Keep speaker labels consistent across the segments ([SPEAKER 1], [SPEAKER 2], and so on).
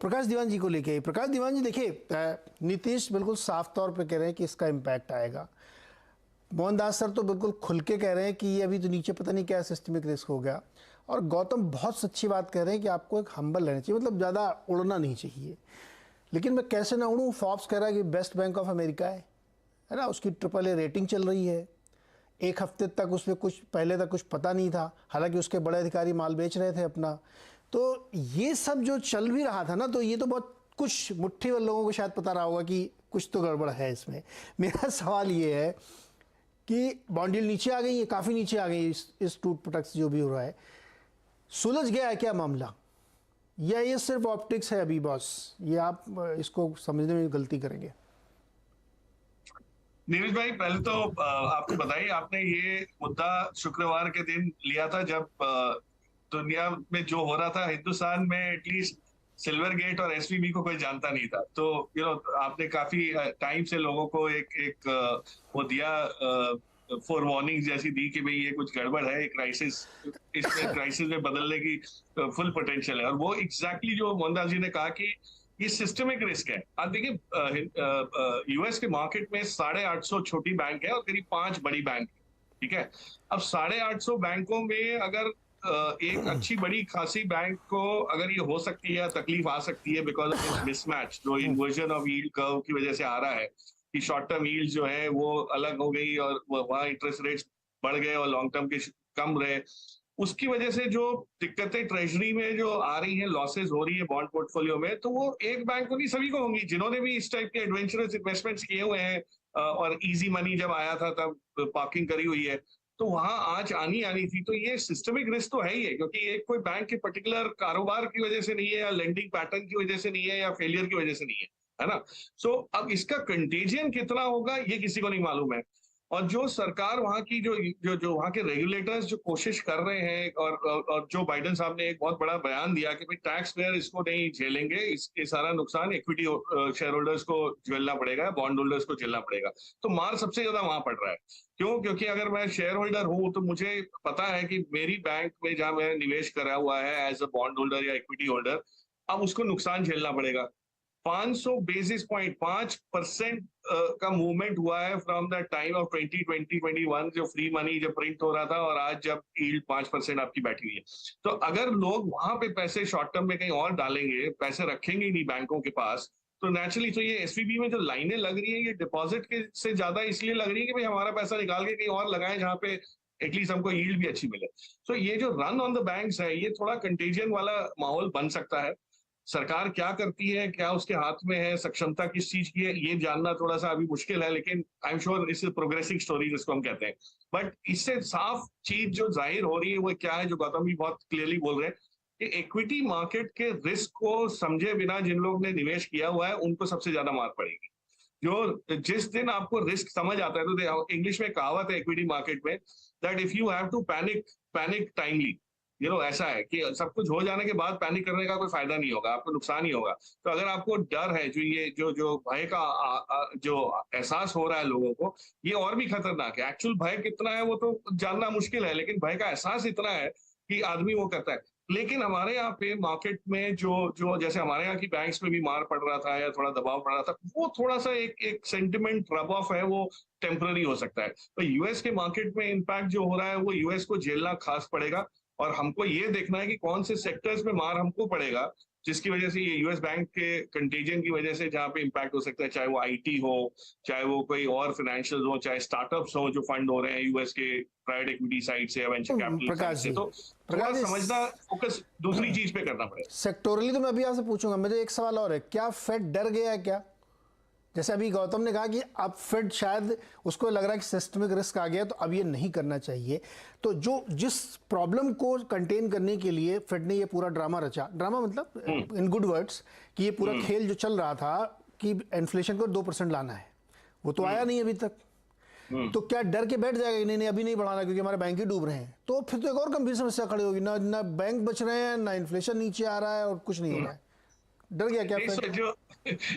[SPEAKER 1] प्रकाश दीवान जी को लेके प्रकाश दीवान जी देखिए, नीतीश बिल्कुल साफ तौर पे कह रहे हैं कि इसका इम्पैक्ट आएगा। मोहनदास सर तो बिल्कुल खुल के कह रहे हैं कि ये अभी तो नीचे पता नहीं क्या सिस्टमिक रिस्क हो गया। और गौतम बहुत सच्ची बात कह रहे हैं कि आपको एक हम्बल रहना चाहिए, मतलब ज़्यादा उड़ना नहीं चाहिए। लेकिन मैं कैसे ना उड़ूँ, फॉर्ब्स कह रहा है कि बेस्ट बैंक ऑफ अमेरिका है ना, उसकी AAA रेटिंग चल रही है। एक हफ्ते तक उसमें कुछ पहले तक कुछ पता नहीं था, हालांकि उसके बड़े अधिकारी माल बेच रहे थे अपना। तो ये सब जो चल भी रहा था ना, तो ये तो बहुत कुछ मुट्ठी भर लोगों को शायद पता रहा होगा कि कुछ तो गड़बड़ है इसमें। मेरा सवाल ये है कि बॉन्ड यील्ड नीचे आ गई है, काफ़ी नीचे आ गई इस टूट पटक से जो भी हो रहा है। सुलझ गया है क्या मामला, या ये सिर्फ ऑप्टिक्स है अभी बॉस? ये आप इसको समझने में गलती करेंगे।
[SPEAKER 2] नीरज भाई, पहले तो आपको बताइए, आपने ये मुद्दा शुक्रवार के दिन लिया था जब दुनिया में जो हो रहा था, हिंदुस्तान में एटलीस्ट सिल्वर गेट और एसवीबी को कोई जानता नहीं था। तो आपने काफी टाइम से लोगों को एक वो दिया, फोर वार्निंग जैसी दी कि भाई ये कुछ गड़बड़ है, क्राइसिस, इसमें क्राइसिस में बदलने की फुल पोटेंशियल है। और वो एग्जैक्टली जो मोहनदास जी ने कहा कि ये सिस्टमिक रिस्क है। आप देखिए, यूएस के मार्केट में 850 छोटी बैंक है और करीब 5 बड़ी बैंक है। ठीक है। अब 850 बैंकों में अगर एक अच्छी बड़ी खासी बैंक को अगर ये हो सकती है, तकलीफ आ सकती है बिकॉज ऑफ दिस मिसमैच जो इन्वर्जन ऑफ यील्ड कर्व की वजह से आ रहा है, कि शॉर्ट टर्म यील्ड जो है वो अलग हो गई और वहां इंटरेस्ट रेट्स बढ़ गए और लॉन्ग टर्म के कम रहे। उसकी वजह से जो दिक्कतें ट्रेजरी में जो आ रही हैं, लॉसेस हो रही है बॉन्ड पोर्टफोलियो में, तो वो एक बैंक को नहीं सभी को होंगी। जिन्होंने भी इस टाइप के एडवेंचरस इन्वेस्टमेंट्स किए हुए हैं और इजी मनी जब आया था तब पार्किंग करी हुई है, तो वहां आज आनी थी। तो ये सिस्टमिक रिस्क तो है ही है, क्योंकि एक कोई बैंक के पर्टिकुलर कारोबार की वजह से नहीं है, या लेंडिंग पैटर्न की वजह से नहीं है, या फेलियर की वजह से नहीं है ना। सो अब इसका कंटेजियन कितना होगा ये किसी को नहीं मालूम है। और जो सरकार वहां की जो जो जो वहां के रेगुलेटर्स जो कोशिश कर रहे हैं, और जो बाइडेन साहब ने एक बहुत बड़ा बयान दिया कि भाई टैक्स पेयर इसको नहीं झेलेंगे, इसके सारा नुकसान इक्विटी शेयर होल्डर्स को झेलना पड़ेगा, बॉन्ड होल्डर्स को झेलना पड़ेगा। तो मार सबसे ज्यादा वहां पड़ रहा है। क्यों? क्योंकि अगर मैं शेयर होल्डर हूं तो मुझे पता है कि मेरी बैंक में जहां मैं निवेश करा हुआ है एज अ बॉन्ड होल्डर या इक्विटी होल्डर, अब उसको नुकसान झेलना पड़ेगा। 500 बेसिस पॉइंट, 5% का मूवमेंट हुआ है फ्रॉम द टाइम ऑफ 2020-21, जो फ्री मनी जब प्रिंट हो रहा था और आज जब यील्ड 5% आपकी बैठी हुई है। तो अगर लोग वहां पे पैसे शॉर्ट टर्म में कहीं और डालेंगे, पैसे रखेंगे ही नहीं बैंकों के पास, तो नेचुरली तो ये एसवीबी में जो लाइनें लग रही है, ये डिपॉजिट के से ज्यादा इसलिए लग रही है कि भाई हमारा पैसा निकाल के कहीं और लगाएं जहां पे एटलीस्ट हमको यील्ड भी अच्छी मिले। तो ये जो रन ऑन द बैंक्स है, ये थोड़ा कंटेजियन वाला माहौल बन सकता है। सरकार क्या करती है, क्या उसके हाथ में है, सक्षमता किस चीज की है, ये जानना थोड़ा सा अभी मुश्किल है, लेकिन आई एम श्योर इस प्रोग्रेसिंग स्टोरी जिसको हम कहते हैं। बट इससे साफ चीज जो जाहिर हो रही है वो क्या है, जो गौतम भी बहुत क्लियरली बोल रहे हैं, कि इक्विटी मार्केट के रिस्क को समझे बिना जिन लोग ने निवेश किया हुआ है उनको सबसे ज्यादा मार पड़ेगी। जो जिस दिन आपको रिस्क समझ आता है, तो इंग्लिश में कहावत है इक्विटी मार्केट में, that if you have to panic, panic timely. ऐसा है कि सब कुछ हो जाने के बाद पैनिक करने का कोई फायदा नहीं होगा, आपको नुकसान ही होगा। तो अगर आपको डर है, जो ये जो जो भय का जो एहसास हो रहा है लोगों को, ये और भी खतरनाक है। एक्चुअल भय कितना है वो तो जानना मुश्किल है, लेकिन भय का एहसास इतना है कि आदमी वो करता है। लेकिन हमारे यहाँ पे मार्केट में जो जो जैसे हमारे यहाँ की बैंक्स में भी मार पड़ रहा था या थोड़ा दबाव पड़ रहा था, वो थोड़ा सा एक एक सेंटिमेंट रब ऑफ है, वो टेम्पररी हो सकता है। तो यूएस के मार्केट में इम्पैक्ट जो हो रहा है वो यूएस को झेलना खास पड़ेगा। और हमको ये देखना है कि कौन से सेक्टर्स में मार हमको पड़ेगा, जिसकी वजह से ये यूएस बैंक के कंटेजन की वजह से जहां पे इम्पैक्ट हो सकता है, चाहे वो आईटी हो, चाहे वो कोई और फाइनेंशियल हो, चाहे स्टार्टअप्स हो जो फंड हो रहे हैं यूएस के प्राइवेट इक्विटी साइड से या वेंचर कैपिटल साइड
[SPEAKER 1] प्रकाश
[SPEAKER 2] से।
[SPEAKER 1] जी,
[SPEAKER 2] तो थोड़ा समझना, फोकस दूसरी चीज पे करना पड़ेगा।
[SPEAKER 1] सेक्टोरली तो मैं अभी आपसे पूछूंगा। मेरे एक सवाल और है, क्या फेड डर गया है क्या? जैसे अभी गौतम ने कहा कि अब फेड शायद उसको लग रहा है कि सिस्टमिक रिस्क आ गया, तो अब ये नहीं करना चाहिए। तो जो जिस प्रॉब्लम को कंटेन करने के लिए फेड ने ये पूरा ड्रामा रचा, ड्रामा मतलब इन गुड वर्ड्स, कि ये पूरा खेल जो चल रहा था कि इन्फ्लेशन को 2% लाना है, वो तो आया नहीं अभी तक। तो क्या डर के बैठ जाएगा कि नहीं नहीं अभी नहीं बढ़ाना क्योंकि हमारे बैंक ही डूब रहे हैं? तो फिर तो एक और गंभीर समस्या खड़ी होगी, ना ना बैंक बच रहे हैं, ना इन्फ्लेशन नीचे आ रहा है और कुछ नहीं हो रहा है। डर गया क्या फेड?
[SPEAKER 2] जो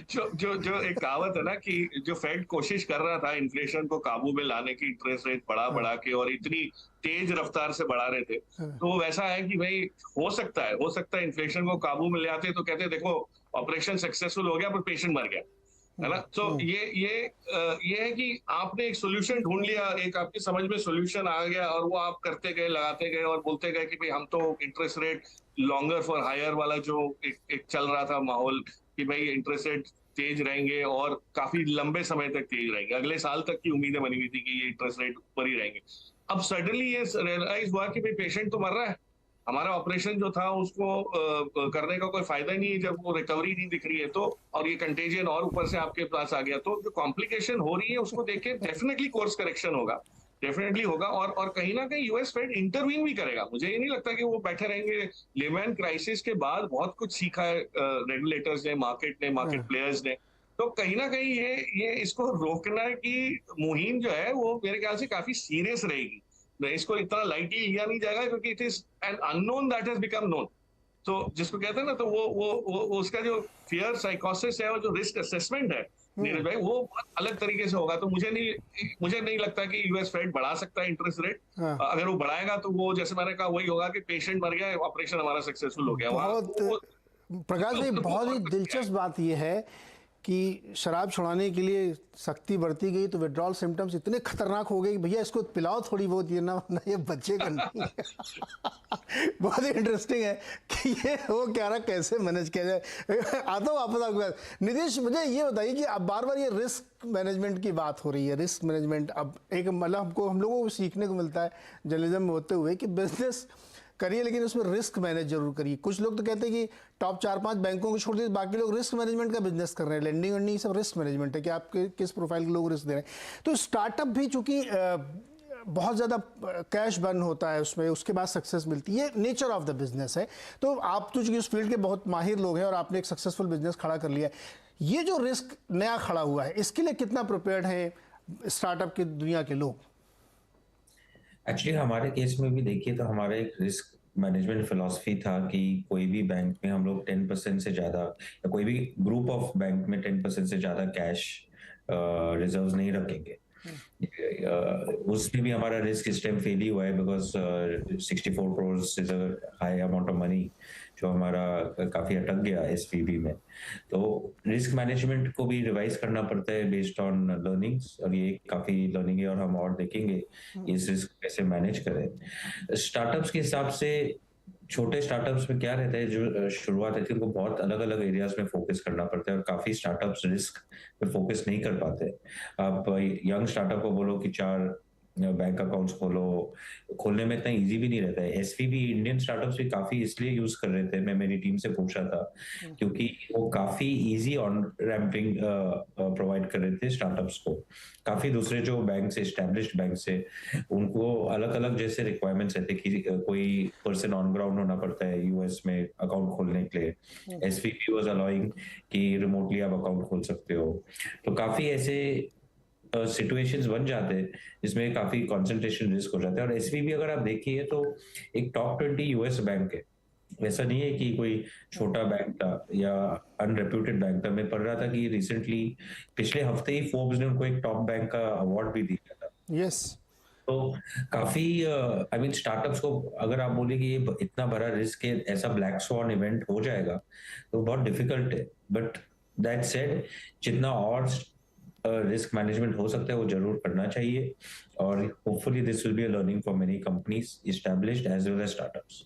[SPEAKER 2] जो जो जो एक कहावत है ना, कि जो फेड कोशिश कर रहा था इन्फ्लेशन को काबू में लाने की, इंटरेस्ट रेट बढ़ा बढ़ा के और इतनी तेज रफ्तार से बढ़ा रहे थे, तो वैसा है कि भाई हो सकता है इन्फ्लेशन को काबू में ले आते, तो कहते देखो ऑपरेशन सक्सेसफुल हो गया पर पेशेंट मर गया, है ना। तो ये है कि आपने एक सोल्यूशन ढूंढ लिया, एक आपकी समझ में सोल्यूशन आ गया और वो आप करते गए, लगाते गए और बोलते गए कि भाई हम तो interest rate longer for higher वाला जो एक चल रहा था माहौल कि भाई इंटरेस्ट रेट तेज रहेंगे और काफी लंबे समय तक तेज रहेंगे, अगले साल तक की उम्मीदें बनी हुई थी कि ये इंटरेस्ट रेट ऊपर ही रहेंगे। अब सडनली ये रियलाइज हुआ कि भाई पेशेंट तो मर रहा है, हमारा ऑपरेशन जो था उसको करने का कोई फायदा नहीं है जब वो रिकवरी नहीं दिख रही है तो, और ये कंटेजियन और ऊपर से आपके पास आ गया, तो जो कॉम्प्लिकेशन हो रही है उसको देख के डेफिनेटली कोर्स करेक्शन होगा, डेफिनेटली होगा। और कहीं ना कहीं यूएस फेड इंटरवीन भी करेगा, मुझे ये नहीं लगता कि वो बैठे रहेंगे। लेमैन क्राइसिस के बाद बहुत कुछ सीखा है रेगुलेटर्स ने, मार्केट प्लेयर्स ने, तो कहीं ना कहीं ये इसको रोकना की मुहिम जो है वो मेरे ख्याल से काफी सीरियस रहेगी, इसको इतना लाइटली लिया नहीं जाएगा क्योंकि it is an unknown that has become known. तो जिसको कहते हैं ना, तो वो उसका जो फियर साइकोसिस है और जो रिस्क असेसमेंट है नीरज भाई, वो अलग तरीके से होगा। तो मुझे नहीं लगता कि यूएस फेड बढ़ा सकता है इंटरेस्ट रेट। अगर वो बढ़ाएगा तो वो जैसे मैंने कहा वही होगा कि पेशेंट मर गया, ऑपरेशन हमारा सक्सेसफुल हो गया।
[SPEAKER 1] बहुत प्रकाश भाई, बहुत ही दिलचस्प बात यह है कि शराब छुड़ाने के लिए सख्ती बढ़ती गई तो विड्रॉल सिम्टम्स इतने खतरनाक हो गए कि भैया इसको पिलाओ थोड़ी बहुत, ये ना ये बच्चेगा नहीं। बहुत ही इंटरेस्टिंग है कि ये वो क्या रहा, कैसे मैनेज किया जाए। आता हूँ वापस आपके पास। नीतीश, मुझे ये बताइए कि अब बार बार ये रिस्क मैनेजमेंट की बात हो रही है। रिस्क मैनेजमेंट अब एक मतलब हम लोगों को सीखने को मिलता है जर्नलिज्म में होते हुए कि बिजनेस करिए लेकिन उसमें रिस्क मैनेज जरूर करिए। कुछ लोग तो कहते हैं कि टॉप 4-5 बैंकों को छोड़ दिए, बाकी लोग रिस्क मैनेजमेंट का बिजनेस कर रहे हैं, लेंडिंग वेंडिंग सब रिस्क मैनेजमेंट है कि आप किस प्रोफाइल के लोग रिस्क दे रहे हैं। तो स्टार्टअप भी चूंकि बहुत ज़्यादा कैश बर्न होता है उसमें, उसके बाद सक्सेस मिलती है, नेचर ऑफ द बिजनेस है। तो आप तो चूंकि उस फील्ड के बहुत माहिर लोग हैं और आपने एक सक्सेसफुल बिजनेस खड़ा कर लिया है, ये जो रिस्क नया खड़ा हुआ है इसके लिए कितना प्रिपेयर्ड है स्टार्टअप की दुनिया के लोग?
[SPEAKER 3] एक्चुअली हमारे केस में भी देखिए तो हमारा एक रिस्क मैनेजमेंट फिलॉसफी था कि कोई भी बैंक में हम लोग 10% से ज़्यादा, या कोई भी ग्रुप ऑफ बैंक में 10% से ज़्यादा कैश रिजर्व्स नहीं रखेंगे। उसमें भी हमारा रिस्क इस टाइम फेल ही हुआ है because 64 crore is a high amount of money जो हमारा काफी अटक गया एसवीबी में। तो रिस्क मैनेजमेंट को भी रिवाइज करना पड़ता है बेस्ड ऑन लर्निंग्स, और ये काफी लर्निंग है और हम और देखेंगे इस रिस्क कैसे मैनेज करें। स्टार्टअप्स के हिसाब से छोटे स्टार्टअप्स में क्या रहता है, जो शुरुआत है उनको बहुत अलग अलग एरियाज में फोकस करना पड़ता है और काफी स्टार्टअप्स रिस्क पे फोकस नहीं कर पाते। आप यंग स्टार्टअप को बोलो कि 4 बैंक अकाउंट्स खोलने में इतना इजी भी नहीं रहता है। एसवीबी इंडियन स्टार्टअप्स भी काफी इसलिए यूज कर रहे थे, मैं मेरी टीम से पूछा था, क्योंकि वो काफी इजी ऑन रैंपिंग प्रोवाइड कर रहे थे स्टार्टअप्स को। काफी दूसरे जो बैंक से, एस्टैब्लिश्ड बैंक से, उनको अलग अलग जैसे रिक्वायरमेंट्स रहते कि कोई पर्सन ऑन ग्राउंड होना पड़ता है यूएस में अकाउंट खोलने के लिए। एसवीबी वाज अलाउइंग कि रिमोटली आप अकाउंट खोल सकते हो। तो काफी ऐसे सिचुएशंस बन जाते हैं जिसमें काफी कंसंट्रेशन रिस्क हो जाता है। और एसवीबी अगर आप देखिए तो एक टॉप 20 यूएस बैंक है, ऐसा नहीं है कि कोई छोटा बैंक था या अनरेप्यूटेड बैंक था। मैं पढ़ रहा था कि रिसेंटली पिछले हफ्ते ही फोर्ब्स ने उनको एक टॉप बैंक का अवार्ड भी दिया था।
[SPEAKER 1] यस
[SPEAKER 3] तो काफी आई मीन स्टार्टअप्स को अगर आप बोले कि ये इतना बड़ा रिस्क है, ऐसा ब्लैक स्वॉन इवेंट हो जाएगा तो बहुत डिफिकल्ट है। बट दैट सेड, जितना और रिस्क मैनेजमेंट हो सकता है वो जरूर करना चाहिए, और hopefully this will be a learning for many companies established as well as startups.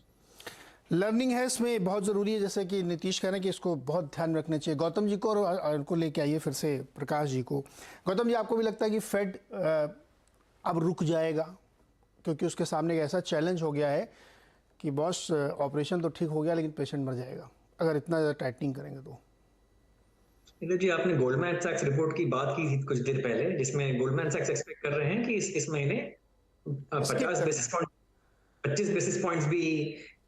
[SPEAKER 1] Learning है इसमें बहुत ज़रूरी है, जैसे कि नीतीश कह रहे हैं कि इसको बहुत ध्यान रखना चाहिए। गौतम जी को और उनको लेके आइए फिर से प्रकाश जी को। गौतम जी, आपको भी लगता है कि फेड अब रुक जाएगा क्योंकि उसके सामने एक ऐसा चैलेंज हो गया है कि बॉस ऑपरेशन तो ठीक हो गया लेकिन पेशेंट मर जाएगा अगर इतना ज़्यादा टाइटनिंग करेंगे तो?
[SPEAKER 4] जी, आपने गोल्डमैन सैक्स रिपोर्ट की बात की थी कुछ देर पहले, जिसमें गोल्डमैन सैक्स एक्सपेक्ट कर रहे हैं कि इस महीने 25 बेसिस पॉइंट्स भी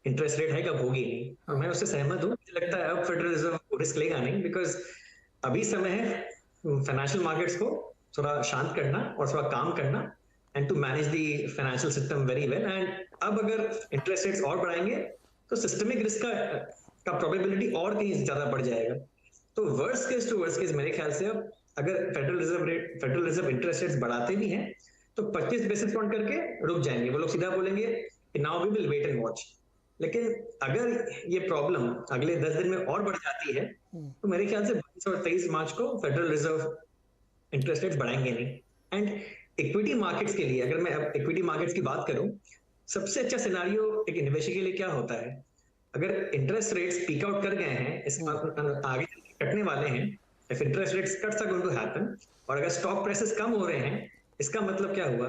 [SPEAKER 4] इंटरेस्ट रेट हाइक अब होगी नहीं। और मैं उससे सहमत हूँ। मुझे लगता है अब फेडरल रिजर्व रिस्क लेगा नहीं, बिकॉज अभी समय है फाइनेंशियल मार्केट्स को थोड़ा शांत करना और थोड़ा काम करना, and to manage the financial system very well. And अब अगर इंटरेस्ट रेट्स और बढ़ाएंगे तो सिस्टमिक रिस्क का प्रोबेबिलिटी और कहीं ज्यादा बढ़ जाएगा। तो worst case to worst case मेरे ख्याल से अब अगर फेडरल रिजर्व इंटरेस्ट रेट्स बढ़ाते भी हैं तो 25 बेसिस पॉइंट करके रुक जाएंगे। वो लोग सीधा बोलेंगे कि now we will wait and watch. लेकिन अगर ये प्रॉब्लम अगले 10 दिन में और बढ़ जाती है तो मेरे ख्याल से 22 और 23 मार्च को फेडरल रिजर्व इंटरेस्ट रेट्स बढ़ाएंगे नहीं। एंड इक्विटी मार्केट्स के लिए, अगर मैं अब इक्विटी मार्केट्स की बात करूं, सबसे अच्छा सिनारियो एक इन्वेस्टर के लिए क्या होता है? अगर इंटरेस्ट रेट्स पीक आउट कर गए हैं, इस आगे कटने वाले हैं, if interest rates cuts are going to happen, और अगर स्टॉक प्राइसेस कम हो रहे हैं, इसका मतलब क्या हुआ?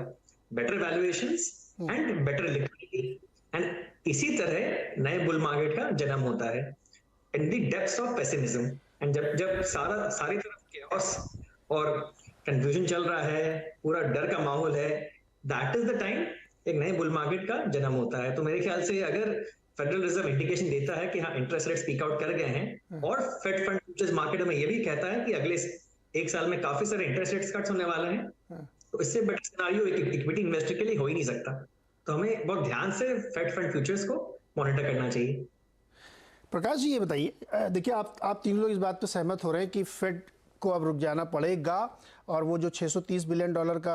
[SPEAKER 4] Better valuations and better liquidity. And इसी तरह नए बुल मार्केट का जन्म होता है in the depths of pessimism. And जब सारी तरफ chaos और कंफ्यूजन चल रहा है, पूरा डर का माहौल है, दैट इज द टाइम एक नए बुल मार्केट का जन्म होता है। तो मेरे ख्याल से अगर फेडरल रिजर्व इंडिकेशन देता है कि हाँ इंटरेस्ट रेट्स पीक आउट कर गए हैं, और फेड फंड फ्यूचर्स मार्केट में ये भी कहता है कि अगले एक साल में काफी सारे इंटरेस्ट रेट्स कट्स होने वाले हैं, तो इससे बेटर सिनेरियो एक इक्विटी इन्वेस्टर के लिए हो ही नहीं सकता। तो हमें बहुत ध्यान से फेड फंड फ्यूचर्स को मॉनिटर करना चाहिए।
[SPEAKER 1] प्रकाश जी ये बताइए, देखिए आप तीन लोग इस बात पर सहमत हो रहे हैं कि फेड को अब रुक जाना पड़ेगा और वो जो $630 बिलियन का